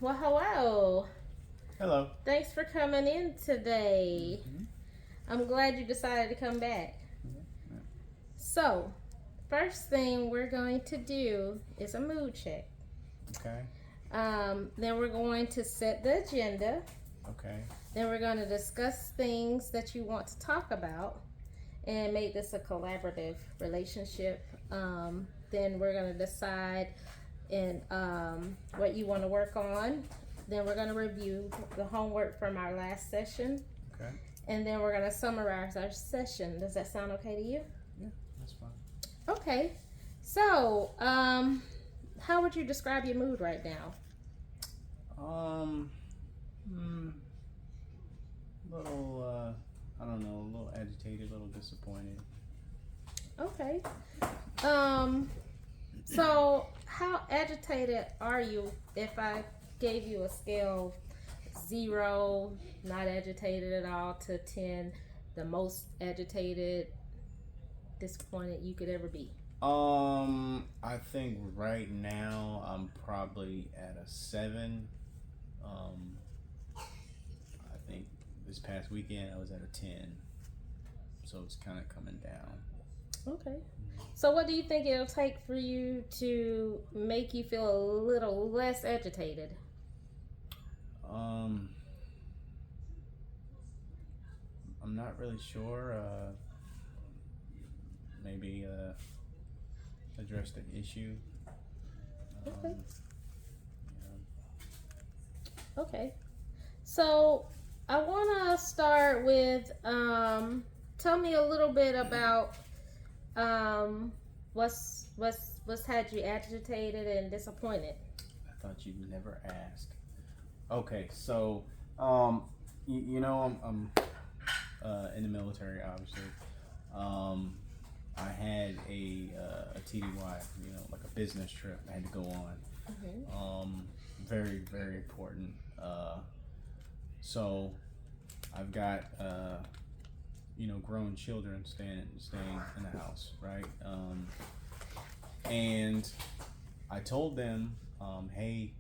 Well, hello. Hello. Thanks for coming in today. Hmm. I'm glad you decided to come back. Yeah. So, first thing we're going to do is a mood check. Okay. Then we're going to set the agenda. Okay. Then we're going to discuss things that you want to talk about and make this a collaborative relationship. Then we're going to decide what you want to work on. Then we're going to review the homework from our last session. Okay. And then we're going to summarize our session. Does that sound okay to you? Yeah, that's fine. Okay. So, how would you describe your mood right now? Um, hmm, little, I don't know, a little agitated, a little disappointed. Okay. Um, so how agitated are you if I gave you a scale of 0, not agitated at all, to 10, the most agitated, disappointed you could ever be? I think right now I'm probably at a 7. Um, I think this past weekend I was at a 10, so it's kind of coming down. Okay. So, what do you think it'll take for you to make you feel a little less agitated? Um, I'm not really sure. Maybe address the issue. Okay. Um, yeah. Okay. So, I want to start with tell me a little bit about um, what's had you agitated and disappointed. I thought you'd never ask. Okay, so um, I'm in the military, obviously. Um, I had a TDY, like a business trip I had to go on. Mm-hmm. Very very important. So I've got grown children staying in the house, right? And I told them, hey,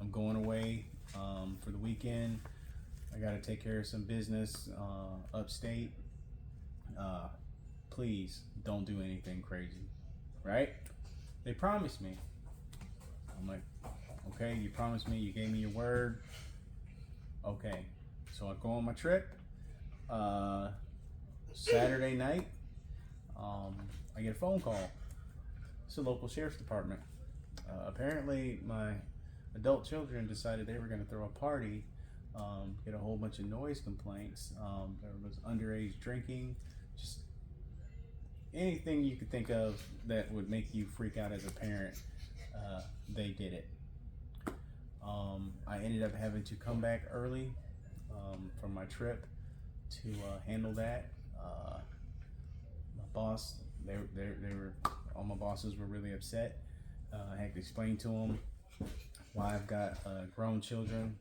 I'm going away for the weekend. I got to take care of some business upstate. Uh, Please don't do anything crazy, right? They promised me. I'm like, okay, you promised me, you gave me your word. Okay, so I go on my trip. Uh, Saturday night, um, I get a phone call. It's the local sheriff's department. Apparently, my adult children decided they were going to throw a party, get a whole bunch of noise complaints. There was underage drinking, just anything you could think of that would make you freak out as a parent. They did it. I ended up having to come back early from my trip to handle that. My boss, they were, all my bosses were really upset. I had to explain to them why I've got grown children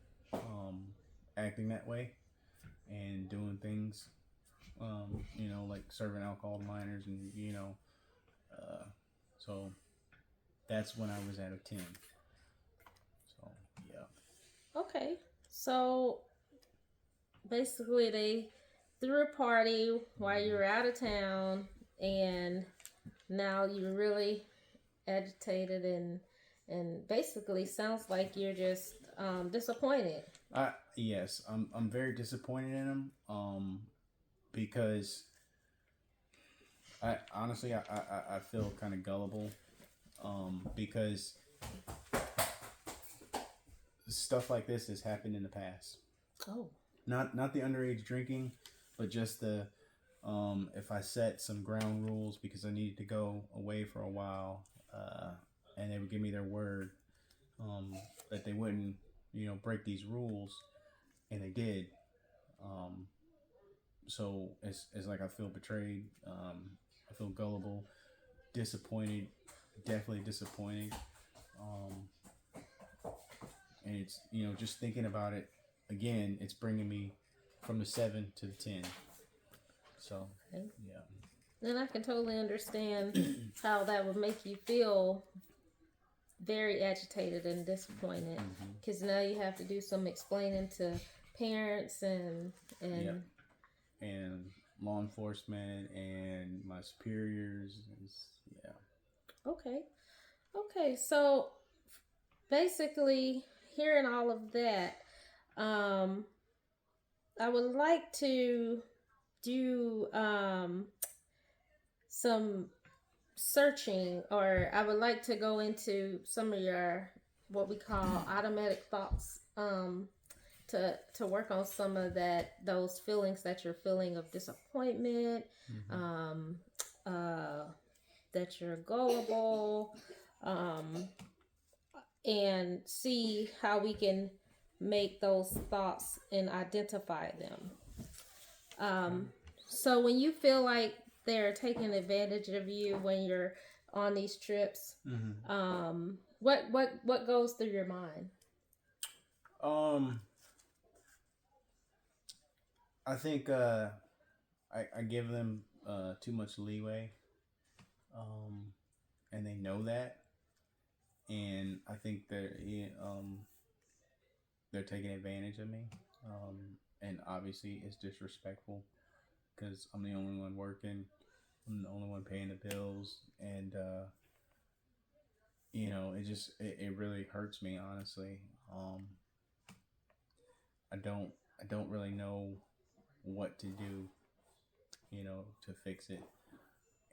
acting that way and doing things, like serving alcohol to minors, and uh, so that's when I was at a 10. So yeah. Okay. So basically, they threw a party while you Hmm. were out of town, and now you're really agitated and basically sounds like you're just disappointed. Yes, I'm very disappointed in him. Because I honestly I feel kind of gullible. Because stuff like this has happened in the past. Oh. Not the underage drinking, but just the if I set some ground rules because I needed to go away for a while, and they would give me their word that they wouldn't break these rules, and they did. Um, so it's like I feel betrayed. I feel gullible, disappointed, definitely disappointed. Um, and it's just thinking about it again, it's bringing me from the 7 to the 10. So Okay. yeah. Then I can totally understand how that would make you feel very agitated and disappointed because now you have to do some explaining to parents and Yep. And law enforcement and my superiors. Yeah. okay. So basically, hearing all of that, I would like to do some searching, or I would like to go into some of your what we call automatic thoughts, to work on some of those feelings that you're feeling of disappointment, um, that you're gullible, um, and see how we can make those thoughts and identify them. So when you feel like they're taking advantage of you when you're on these trips, what goes through your mind? I think I give them too much leeway, and they know that, and I think they're taking advantage of me, and obviously it's disrespectful because I'm the only one working, I'm the only one paying the bills, and it really hurts me, honestly. I don't really know what to do, to fix it,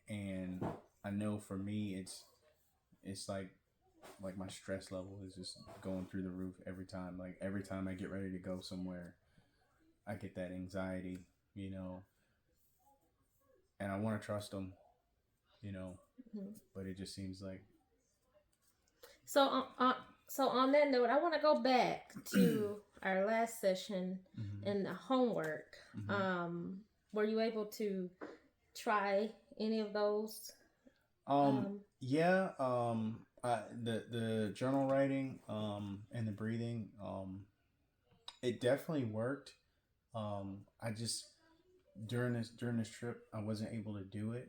and I know for me it's like my stress level is just going through the roof every time. Like every time I get ready to go somewhere, I get that anxiety, you know, and I want to trust them, but it just seems like. So so on that note, I want to go back to our last session and the homework. Were you able to try any of those? Yeah. The journal writing, and the breathing, it definitely worked. I just during this trip, I wasn't able to do it,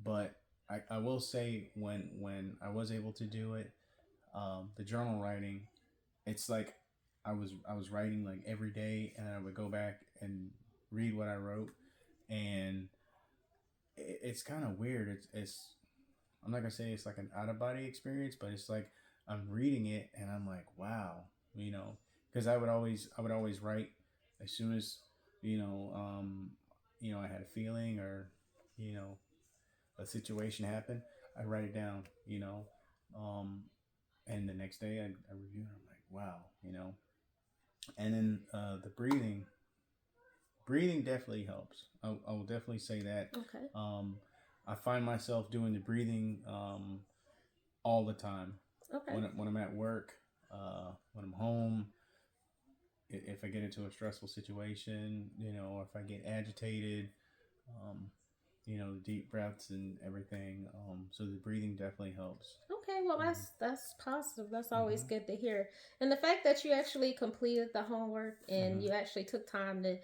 but I will say when I was able to do it, the journal writing, it's like I was writing like every day, and I would go back and read what I wrote, and it's kind of weird. It's I'm not gonna say it's like an out of body experience, but it's like I'm reading it and I'm like, wow, because I would always write as soon as I had a feeling, or you know a situation happened. I write it down, um, and the next day I review it. I'm like, wow, and then the breathing definitely helps. I will definitely say that. Okay. I find myself doing the breathing all the time. Okay. When I'm at work, when I'm home, if I get into a stressful situation, or if I get agitated, um, deep breaths and everything. So the breathing definitely helps. Okay, well that's positive. That's always good to hear. And the fact that you actually completed the homework and you actually took time to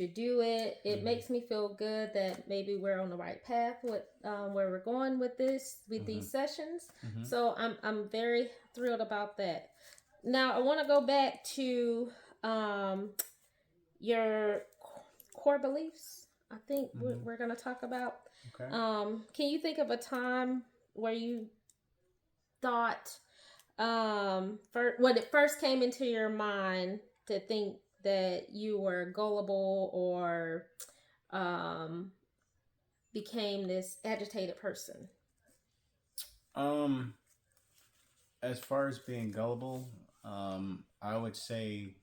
do it, it makes me feel good that maybe we're on the right path with where we're going with these sessions. So I'm very thrilled about that. Now I want to go back to your core beliefs. I think we're going to talk about. Okay. Can you think of a time where you thought, when it first came into your mind to think that you were gullible or became this agitated person? As far as being gullible, I would say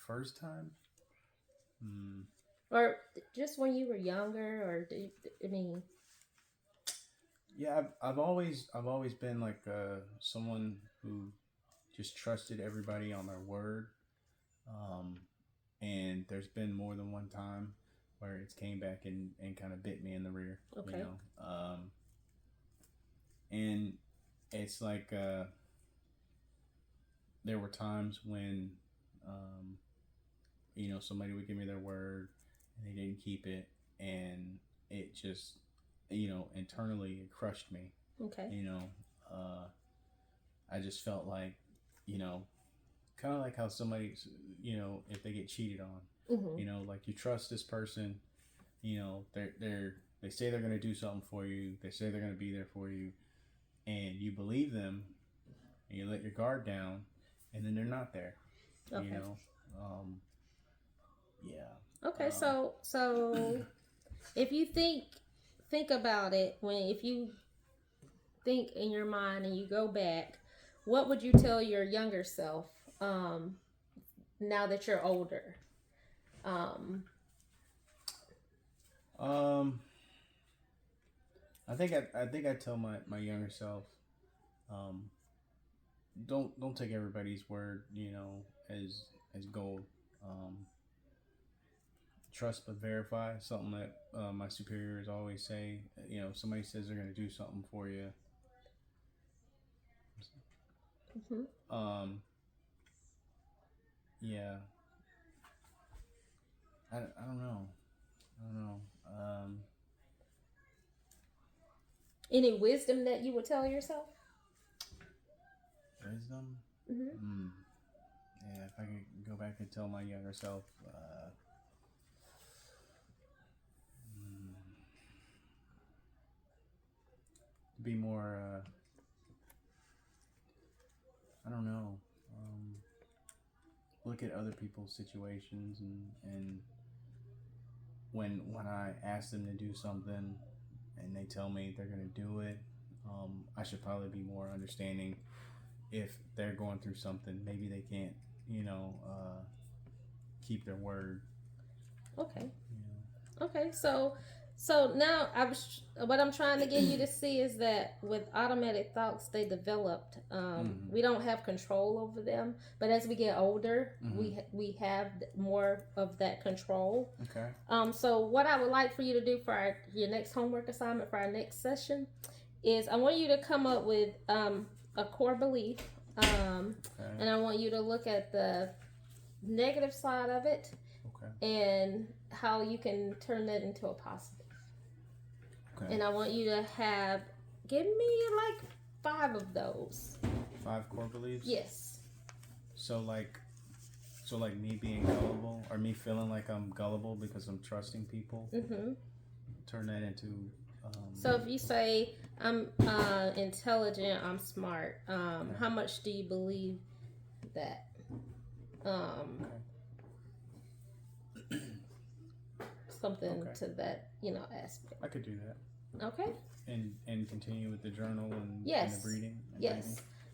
first time. Or just when you were younger, or I mean, Yeah, I've always been like someone who just trusted everybody on their word, and there's been more than one time where it's came back and kind of bit me in the rear. okay. And it's like there were times when somebody would give me their word and they didn't keep it, and it just internally it crushed me. Okay. I just felt like, you know, kind of like how somebody, you know, if they get cheated on, Mm-hmm. you know, like you trust this person, you know, they say they're going to do something for you, they say they're going to be there for you, and you believe them, and you let your guard down, and then they're not there, Okay. you know. Yeah. Okay. So if you think about it, if you think in your mind and you go back, what would you tell your younger self now that you're older? Um, I think I tell my younger self, um, don't take everybody's word, you know, as gold. Um, Trust but verify. Something that my superiors always say. You know, if somebody says they're gonna do something for you. Mm-hmm. Yeah. I don't know. I don't know. Any wisdom that you would tell yourself? Wisdom. Mm-hmm. Yeah, if I could go back and tell my younger self, be more. I don't know. Look at other people's situations and when I ask them to do something and they tell me they're gonna do it, I should probably be more understanding if they're going through something. Maybe they can't, you know, keep their word. Okay. You Okay. So now what I'm trying to get you to see is that with automatic thoughts they developed, we don't have control over them, but as we get older, we have more of that control. Okay. So what I would like for you to do for your next homework assignment for our next session is I want you to come up with a core belief, and I want you to look at the negative side of it and how you can turn that into a positive. Okay. And I want you to give me like 5 of those. 5 core beliefs? Yes. So like me being gullible, or me feeling like I'm gullible because I'm trusting people. Mm-hmm. Turn that into. So if you say I'm intelligent, I'm smart, how much do you believe that? Something to that, aspect. I could do that. Okay. And continue with the journal and yes. And the breathing.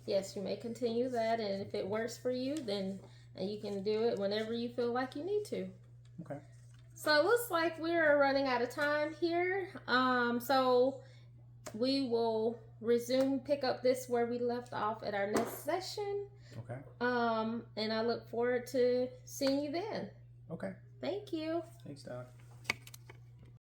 Yes, you may continue that, and if it works for you, then you can do it whenever you feel like you need to. Okay. So it looks like we're running out of time here. So we will pick up this where we left off at our next session. Okay. And I look forward to seeing you then. Okay. Thank you. Thanks, Doc.